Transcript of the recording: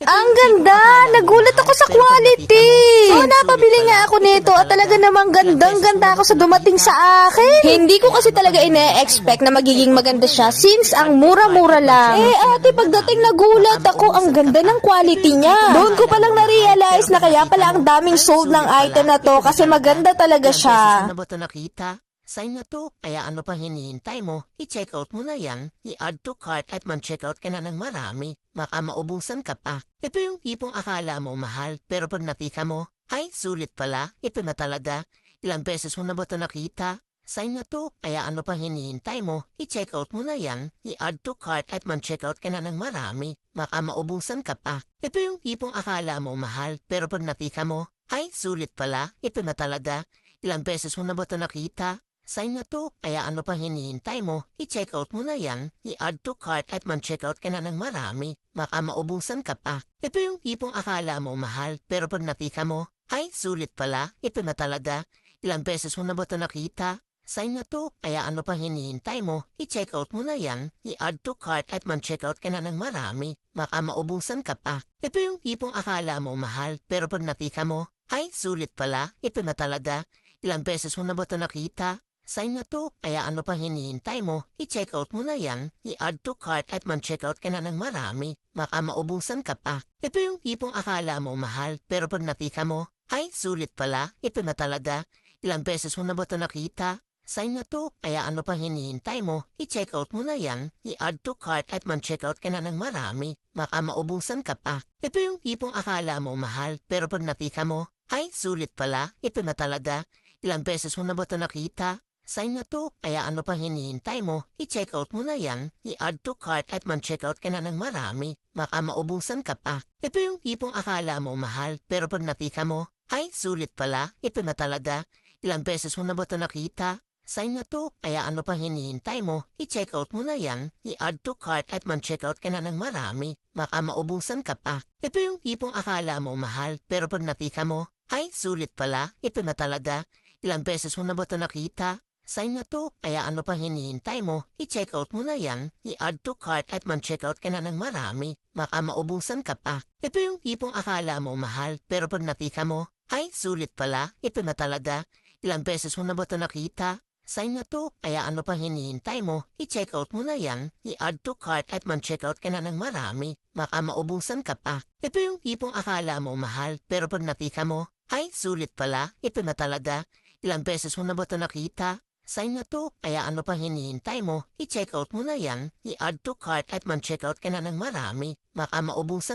Ang ganda! Nagulat ako sa quality! Oo, napabili nga ako nito at talaga namang gandang-ganda ako sa dumating sa akin. Hindi ko kasi talaga ine-expect na magiging maganda siya since ang mura-mura lang. Eh ate, pagdating nagulat ako, ang ganda ng quality niya. Doon ko palang na-realize na kaya pala ang daming sold ng item na to kasi maganda talaga siya. Ano ba ito nakita? Sign na to, kaya ano pang hinihintay mo? I-check out mo na yan, i-add to cart at man-check out ka na ng marami. Baka maubusan ka pa. Ito yung tipong akala mo mahal, pero pag nakita mo, ay sulit pala, ito na talaga. Ilang beses mo na ba ito nakita? Sign na to, kaya ano pang hinihintay mo? I-check out mo na yan, i-add to cart at man-check out ka na ng marami. Baka maubusan ka pa. Ito yung tipong akala mo mahal, pero pag nakita mo, ay sulit pala, ito na talaga. Ilang beses mo na ba ito nakita? Sign na to, kaya ano pang hinihintay mo? I-check out mo na yan, i-add to cart at man-check out ka na ng marami. Baka maubusan ka pa. Ito yung tipong akala mo mahal, pero pag nakita mo, ay sulit pala, ito na talaga. Ilang beses mo na ba ito nakita? Sign na to, kaya ano pang hinihintay mo? I-check out mo na yan, i-add to cart at man-check out ka na ng marami. Baka maubusan ka pa. Ito yung tipong akala mo mahal, pero pag nakita mo, ay sulit pala, ito na talaga. Ilang beses mo na ba ito nakita? Sign na to, kaya ano pang hinihintay mo? I-check out mo na yan, i-add to cart at man-check out ka na ng marami. Baka maubusan ka pa. Ito yung tipong akala mo mahal, pero pag nakita mo, ay sulit pala, ito na talaga. Ilang beses mo na ba ito nakita? Sign na to, kaya ano pang hinihintay mo? I-check out mo na yan, i-add to cart at man-check out ka na ng marami. Baka maubusan ka pa. Ito yung tipong akala mo mahal, pero pag nakita mo, ay sulit pala, ito na talaga. Ilang beses mo na ba ito nakita? Sign na to, kaya ano pang hinihintay mo? I-check out mo na yan, i-add to cart at man-check out ka na ng marami. Baka maubusan ka pa. Ito yung tipong akala mo mahal, pero pag nakita mo, ay sulit pala, ito na talaga. Ilang beses mo na ba ito nakita? Sign na to, kaya ano pang hinihintay mo? I-check out mo na yan, i-add to cart at man-check out ka na ng marami. Baka maubusan ka pa. Ito yung tipong akala mo mahal, pero pag nakita mo, ay sulit pala, ito na talaga. Ilang beses mo na ba ito nakita? Sign na to, kaya ano pang hinihintay mo? I-check out mo na yan, i-add to cart at man-check out ka na ng marami. Baka maubusan ka pa. Ito yung tipong akala mo mahal, pero pag nakita mo, ay sulit pala, ito na talaga. Ilang beses mo na ba ito nakita? Sign na to, kaya ano pang hinihintay mo? I-check out mo na yan, i-add to cart at man-check out ka na ng marami. Baka maubusan ka pa. Ito yung tipong akala mo mahal, pero pag nakita mo, ay sulit pala, ito na talaga. Ilang beses mo na ba ito nakita? Sign na to, kaya ano pang hinihintay mo? I-check out mo na yan, i-add to cart at man-check out ka na ng marami. Baka maubusan